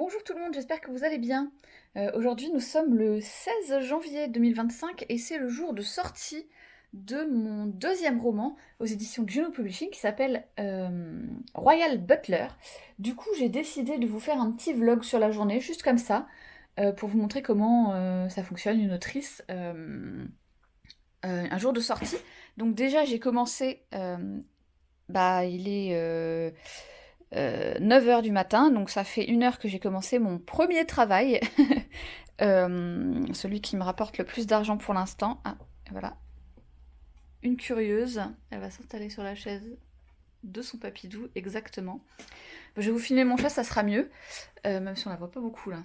Bonjour tout le monde, j'espère que vous allez bien. Aujourd'hui nous sommes le 16 janvier 2025 et c'est le jour de sortie de mon deuxième roman aux éditions Juno Publishing qui s'appelle Royal Butler. Du coup j'ai décidé de vous faire un petit vlog sur la journée, juste comme ça, pour vous montrer comment ça fonctionne une autrice un jour de sortie. Donc déjà j'ai commencé, il est 9 heures du matin, donc ça fait 1 heure que j'ai commencé mon premier travail, celui qui me rapporte le plus d'argent pour l'instant. Ah, voilà, une curieuse, elle va s'installer sur la chaise de son papidou, exactement. Je vais vous filmer mon chat, ça sera mieux, même si on la voit pas beaucoup là.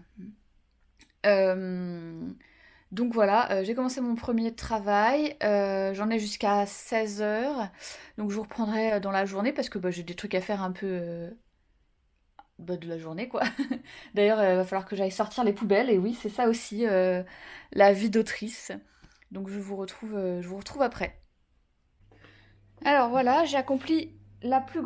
Donc voilà, j'ai commencé mon premier travail, j'en ai jusqu'à 16 heures, donc je vous reprendrai dans la journée parce que j'ai des trucs à faire un peu de la journée quoi. D'ailleurs, il va falloir que j'aille sortir les poubelles, et oui, c'est ça aussi, la vie d'autrice. Donc je vous retrouve après. Alors voilà, j'ai accompli la plus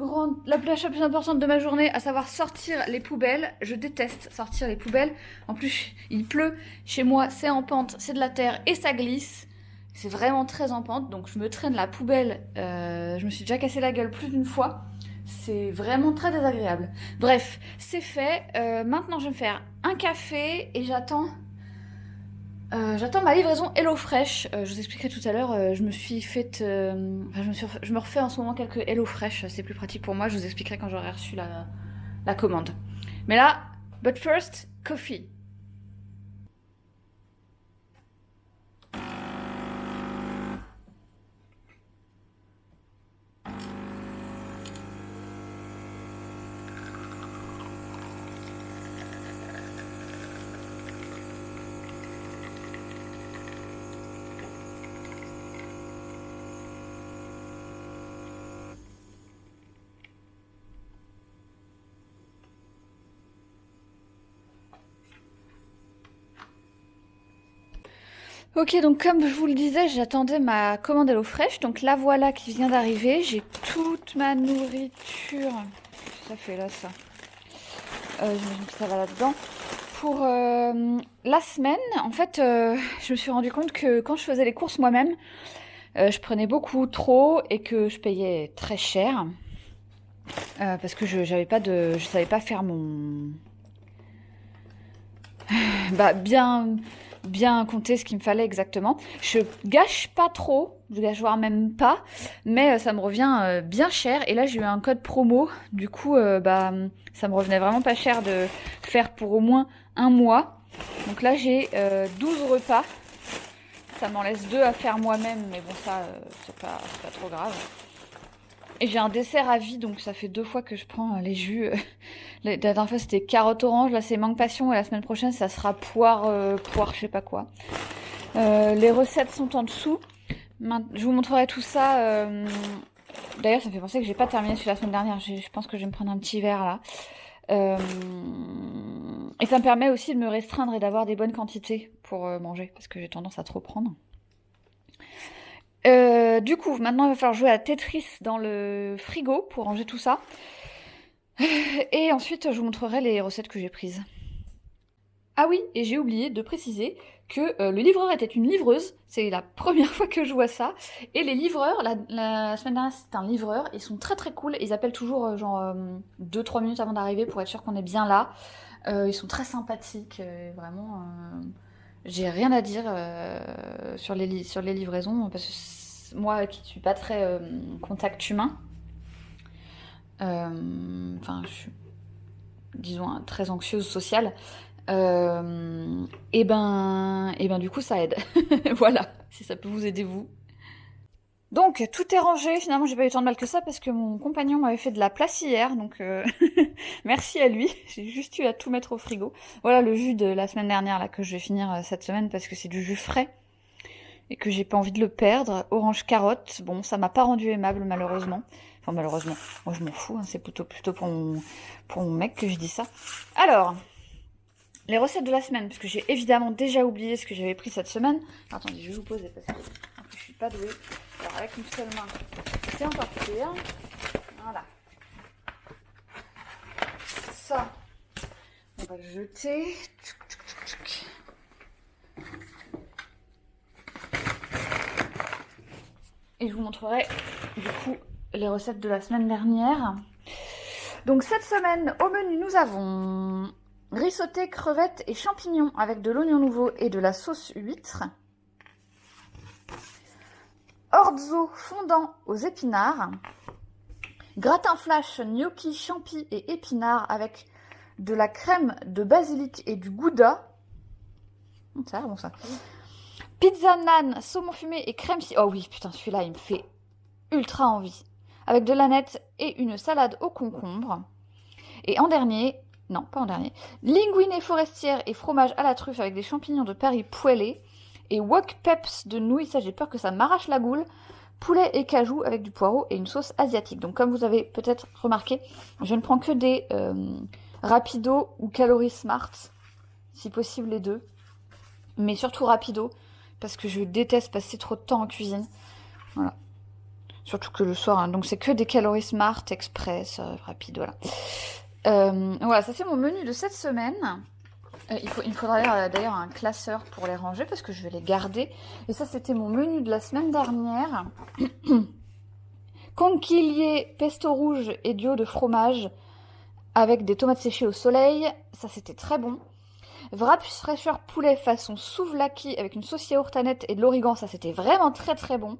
importante de ma journée, à savoir sortir les poubelles. Je déteste sortir les poubelles. En plus, il pleut. Chez moi, c'est en pente, c'est de la terre et ça glisse. C'est vraiment très en pente, donc je me traîne la poubelle. Je me suis déjà cassé la gueule plus d'une fois. C'est vraiment très désagréable. Bref, c'est fait. Maintenant, je vais me faire un café et j'attends ma livraison HelloFresh. Je vous expliquerai tout à l'heure. Je me suis faite, je me refais en ce moment quelques HelloFresh. C'est plus pratique pour moi. Je vous expliquerai quand j'aurai reçu la commande. Mais là, but first, coffee. Ok, donc comme je vous le disais, j'attendais ma commande HelloFresh. Donc la voilà qui vient d'arriver. J'ai toute ma nourriture. Ça fait là, ça. J'imagine que ça va là-dedans. Pour la semaine, en fait, je me suis rendu compte que quand je faisais les courses moi-même, je prenais beaucoup trop et que je payais très cher. Parce que je savais pas faire mon... bien compter ce qu'il me fallait exactement. Je gâche pas trop, je gâche voire même pas, mais ça me revient bien cher. Et là, j'ai eu un code promo, du coup, ça me revenait vraiment pas cher de faire pour au moins un mois. Donc là, j'ai 12 repas. Ça m'en laisse 2 à faire moi-même, mais bon, ça, c'est pas trop grave. Et j'ai un dessert à vie, donc ça fait 2 fois que je prends les jus. La dernière fois, c'était carotte orange, là, c'est mangue passion, et la semaine prochaine, ça sera poire, je sais pas quoi. Les recettes sont en dessous. Je vous montrerai tout ça. D'ailleurs, ça me fait penser que j'ai pas terminé celui de la semaine dernière. Je pense que je vais me prendre un petit verre là. Et ça me permet aussi de me restreindre et d'avoir des bonnes quantités pour manger, parce que j'ai tendance à trop prendre. Du coup, maintenant il va falloir jouer à Tetris dans le frigo pour ranger tout ça. Et ensuite, je vous montrerai les recettes que j'ai prises. Ah oui, et j'ai oublié de préciser que le livreur était une livreuse. C'est la première fois que je vois ça. Et les livreurs, la semaine dernière, c'était un livreur. Ils sont très très cool. Ils appellent toujours 2-3 minutes avant d'arriver pour être sûr qu'on est bien là. Ils sont très sympathiques. Vraiment, j'ai rien à dire sur les livraisons. Parce que moi qui suis pas très contact humain, je suis, disons, très anxieuse sociale. Et ben du coup ça aide. Voilà, si ça peut vous aider vous. Donc tout est rangé, finalement j'ai pas eu tant de mal que ça parce que mon compagnon m'avait fait de la place hier, donc merci à lui, j'ai juste eu à tout mettre au frigo. Voilà le jus de la semaine dernière là que je vais finir cette semaine parce que c'est du jus frais et que j'ai pas envie de le perdre. Orange carotte, bon ça m'a pas rendu aimable malheureusement. Enfin malheureusement, moi je m'en fous, hein, c'est plutôt pour mon mec que je dis ça. Alors, les recettes de la semaine, parce que j'ai évidemment déjà oublié ce que j'avais pris cette semaine. Attendez, je vais vous poser parce que je suis pas douée. Alors avec une seule main, c'est encore pire. Voilà. Ça. Donc va le jeter. Et je vous montrerai du coup les recettes de la semaine dernière. Donc cette semaine, au menu, nous avons riz sauté, crevettes et champignons avec de l'oignon nouveau et de la sauce huître. Orzo fondant aux épinards. Gratin flash, gnocchi, champi et épinards avec de la crème de basilic et du gouda. Ça a l'air bon ça. Pizza nan, saumon fumé et crème... Oh oui, putain, celui-là, il me fait ultra envie. Avec de l'aneth et une salade au concombre. Et en dernier... Non, pas en dernier. Linguine forestière et fromage à la truffe avec des champignons de Paris poêlés. Et wok peps de nouilles, ça j'ai peur que ça m'arrache la goule. Poulet et cajou avec du poireau et une sauce asiatique. Donc comme vous avez peut-être remarqué, je ne prends que des rapido ou calories smart. Si possible les deux. Mais surtout rapido. Parce que je déteste passer trop de temps en cuisine. Voilà. Surtout que le soir, hein. Donc c'est que des calories smart, express, rapide, voilà. Voilà, ça c'est mon menu de cette semaine. Il me faudra d'ailleurs un classeur pour les ranger parce que je vais les garder. Et ça c'était mon menu de la semaine dernière. Conquilier, pesto rouge et duo de fromage avec des tomates séchées au soleil. Ça c'était très bon. Wrap fraîcheur poulet façon souvlaki avec une sauce yaourtanette et de l'origan. Ça c'était vraiment très très bon.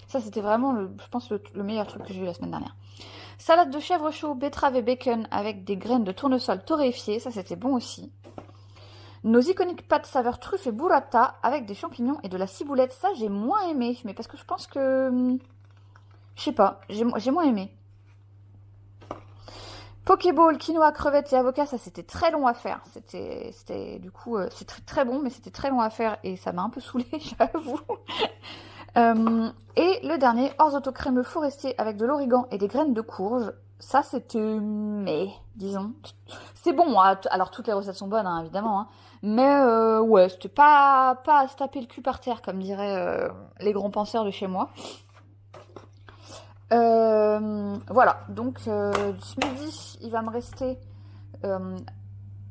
Ça c'était vraiment, je pense, le meilleur truc que j'ai eu la semaine dernière. Salade de chèvre chaud, betterave et bacon avec des graines de tournesol torréfiées. Ça c'était bon aussi. Nos iconiques pâtes saveur truffe et burrata avec des champignons et de la ciboulette. Ça, j'ai moins aimé. Mais parce que je pense que... Je sais pas. J'ai moins aimé. Pokéball, quinoa, crevettes et avocats. Ça, c'était très long à faire. C'était du coup... c'est très bon, mais c'était très long à faire. Et ça m'a un peu saoulée, j'avoue. Et le dernier, orzoto crémeux forestier avec de l'origan et des graines de courge. Ça, c'était... Mais, disons... C'est bon, hein. Alors toutes les recettes sont bonnes, hein, évidemment. Hein. Mais ouais, c'était pas à se taper le cul par terre, comme diraient les grands penseurs de chez moi. Voilà, donc ce midi, il va me rester...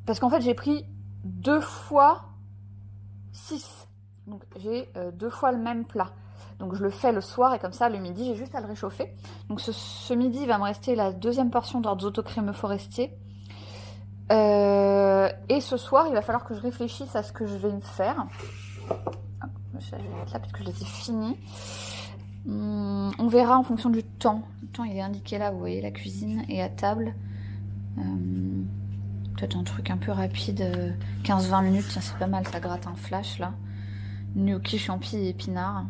parce qu'en fait, j'ai pris 2 fois 6. Donc j'ai 2 fois le même plat. Donc je le fais le soir et comme ça, le midi, j'ai juste à le réchauffer. Donc ce midi, il va me rester la deuxième portion d'orzoto crémeux forestier. Et ce soir, il va falloir que je réfléchisse à ce que je vais me faire. Je vais mettre là parce que je les ai finis. On verra en fonction du temps. Le temps, il est indiqué là, vous voyez, la cuisine et à table. Peut-être un truc un peu rapide, 15-20 minutes, tiens, c'est pas mal, ça gratte un flash là. Gnocchi, champi et épinards.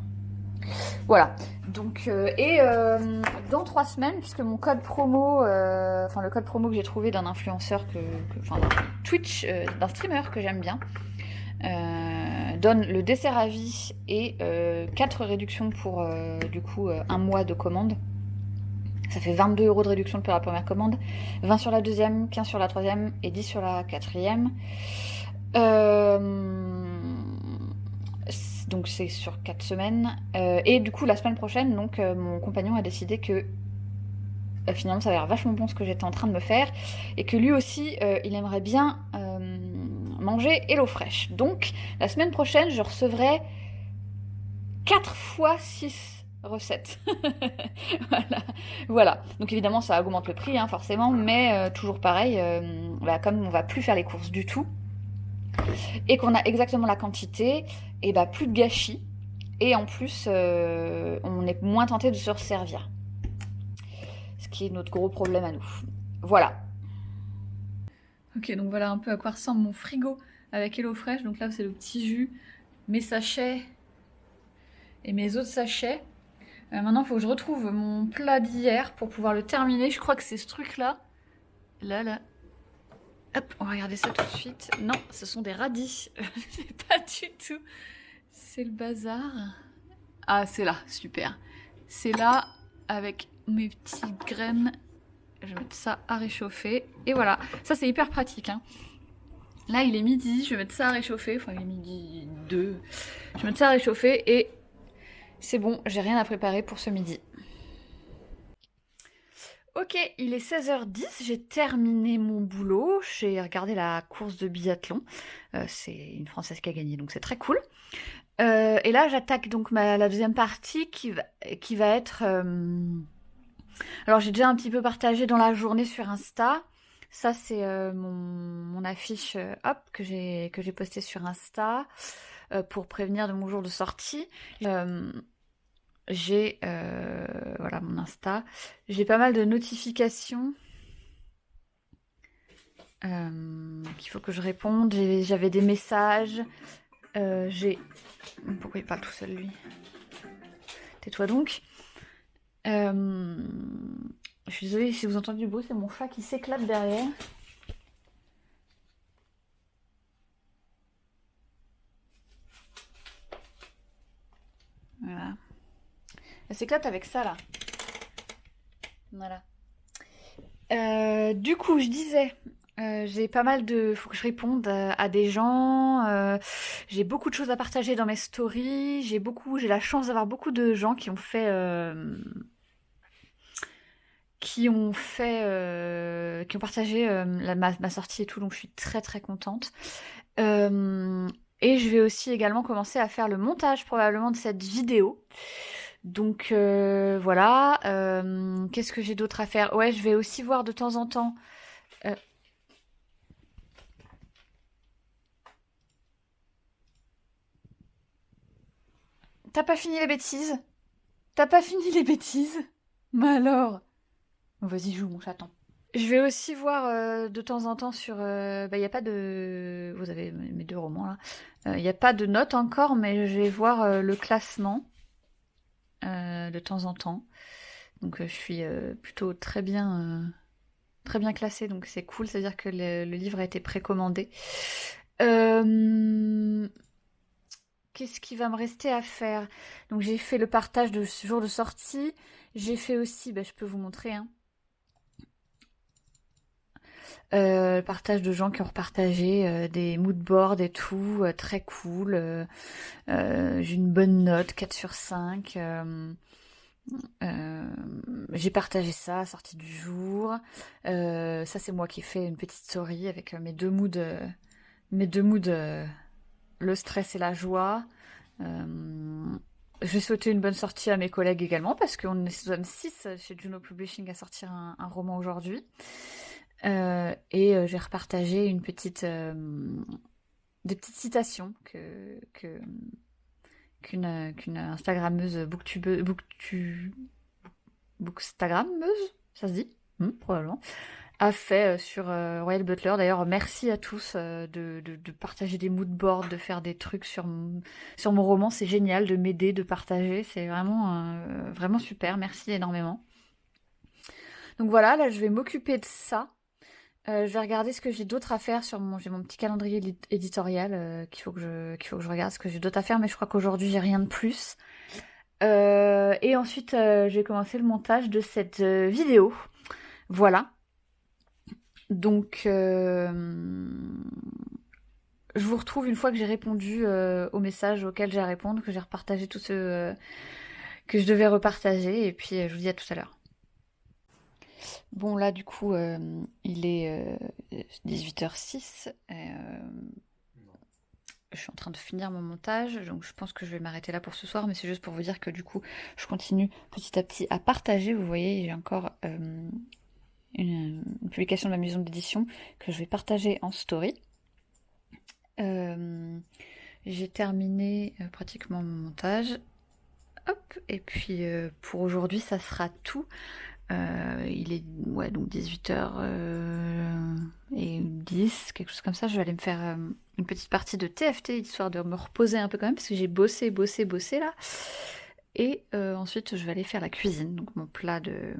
Voilà, donc dans 3 semaines, puisque mon code promo, enfin le code promo que j'ai trouvé d'un influenceur, enfin d'un Twitch, d'un streamer que j'aime bien, donne le dessert à vie et 4 réductions pour du coup 1 mois de commande. Ça fait 22 € de réduction pour la première commande, 20 sur la deuxième, 15 sur la troisième et 10 sur la quatrième. Donc c'est sur 4 semaines. Et du coup, la semaine prochaine, donc mon compagnon a décidé que finalement ça a l'air vachement bon ce que j'étais en train de me faire. Et que lui aussi, il aimerait bien manger HelloFresh. Donc la semaine prochaine, je recevrai 4 fois 6 recettes. Voilà. Donc évidemment, ça augmente le prix, hein, forcément. Mais toujours pareil, comme on va plus faire les courses du tout, et qu'on a exactement la quantité, et bah plus de gâchis, et en plus on est moins tenté de se resservir, ce qui est notre gros problème à nous. Voilà. Ok, donc voilà un peu à quoi ressemble mon frigo avec HelloFresh. Donc là c'est le petit jus, mes sachets et mes autres sachets. Maintenant il faut que je retrouve mon plat d'hier pour pouvoir le terminer. Je crois que c'est ce truc là. Là. Hop, on va regarder ça tout de suite. Non, ce sont des radis. C'est pas du tout. C'est le bazar. Ah, c'est là, super. C'est là, avec mes petites graines. Je vais mettre ça à réchauffer. Et voilà, ça c'est hyper pratique. Hein. Là, il est midi, je vais mettre ça à réchauffer. Enfin, il est midi 2. Je vais mettre ça à réchauffer et c'est bon, j'ai rien à préparer pour ce midi. Ok, Ok, il est 16h10, j'ai terminé mon boulot, j'ai regardé la course de biathlon. C'est une Française qui a gagné, donc c'est très cool. Et là, j'attaque donc la deuxième partie qui va être... Alors, j'ai déjà un petit peu partagé dans la journée sur Insta. Ça, c'est mon affiche hop, que j'ai postée sur Insta pour prévenir de mon jour de sortie. Euh, j'ai voilà mon Insta. J'ai pas mal de notifications qu'il faut que je réponde. J'avais des messages. J'ai... Pourquoi il parle tout seul, lui? Tais-toi donc. Je suis désolée si vous entendez du bruit, c'est mon chat qui s'éclate derrière. Voilà. Elle s'éclate avec ça, là. Voilà. Du coup, je disais, j'ai pas mal de... Faut que je réponde à des gens. J'ai beaucoup de choses à partager dans mes stories. J'ai la chance d'avoir beaucoup de gens qui ont partagé ma sortie et tout, donc je suis très très contente. Et je vais aussi également commencer à faire le montage probablement de cette vidéo. Donc voilà. Qu'est-ce que j'ai d'autre à faire? Ouais, je vais aussi voir de temps en temps. euh, T'as pas fini les bêtises? T'as pas fini les bêtises? Mais alors? Bon, vas-y, joue mon chaton. Je vais aussi voir de temps en temps sur... bah, il n'y a pas de... Vous avez mes deux romans là. Il n'y a pas de notes encore, mais je vais voir le classement de temps en temps. Donc je suis plutôt très bien classée, donc c'est cool, c'est-à-dire que le livre a été précommandé. Qu'est-ce qui va me rester à faire? Donc j'ai fait le partage de ce jour de sortie. J'ai fait aussi, bah, je peux vous montrer, hein, le partage de gens qui ont repartagé des moodboards et tout, très cool. J'ai une bonne note, 4 sur 5. Euh, j'ai partagé ça, sortie du jour. Ça, c'est moi qui ai fait une petite story avec mes deux moods, le stress et la joie. Je vais souhaiter une bonne sortie à mes collègues également, parce qu'on est 6 chez Juno Publishing à sortir un roman aujourd'hui. Et j'ai repartagé des petites citations qu'une Instagrammeuse bookstagrammeuse, ça se dit, probablement, a fait sur Royal Butler. D'ailleurs, merci à tous de partager des moodboards, de faire des trucs sur mon roman. C'est génial de m'aider, de partager. C'est vraiment super. Merci énormément. Donc voilà, là, je vais m'occuper de ça. Je vais regarder ce que j'ai d'autre à faire j'ai mon petit calendrier éditorial qu'il faut que je regarde ce que j'ai d'autre à faire, mais je crois qu'aujourd'hui j'ai rien de plus. Et ensuite, je vais commencer le montage de cette vidéo. Voilà. Donc, je vous retrouve une fois que j'ai répondu aux messages auxquels j'ai à répondre, que j'ai repartagé tous ceux que je devais repartager, et puis je vous dis à tout à l'heure. Bon, là, du coup, il est 18h06. Je suis en train de finir mon montage, donc je pense que je vais m'arrêter là pour ce soir, mais c'est juste pour vous dire que du coup, je continue petit à petit à partager. Vous voyez, j'ai encore une publication de ma maison d'édition que je vais partager en story. J'ai terminé pratiquement mon montage. Hop, et puis pour aujourd'hui, ça sera tout. Il est donc 18h10, quelque chose comme ça. Je vais aller me faire une petite partie de TFT, histoire de me reposer un peu quand même, parce que j'ai bossé là. Et ensuite, je vais aller faire la cuisine, donc mon plat de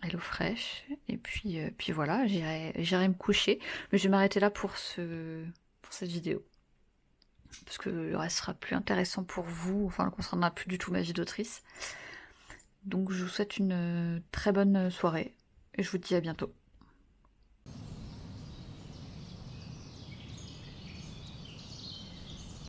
HelloFresh. Et puis voilà, j'irai me coucher. Mais je vais m'arrêter là pour cette vidéo. Parce que le reste sera plus intéressant pour vous, enfin, ne concernera plus du tout ma vie d'autrice. Donc je vous souhaite une très bonne soirée et je vous dis à bientôt.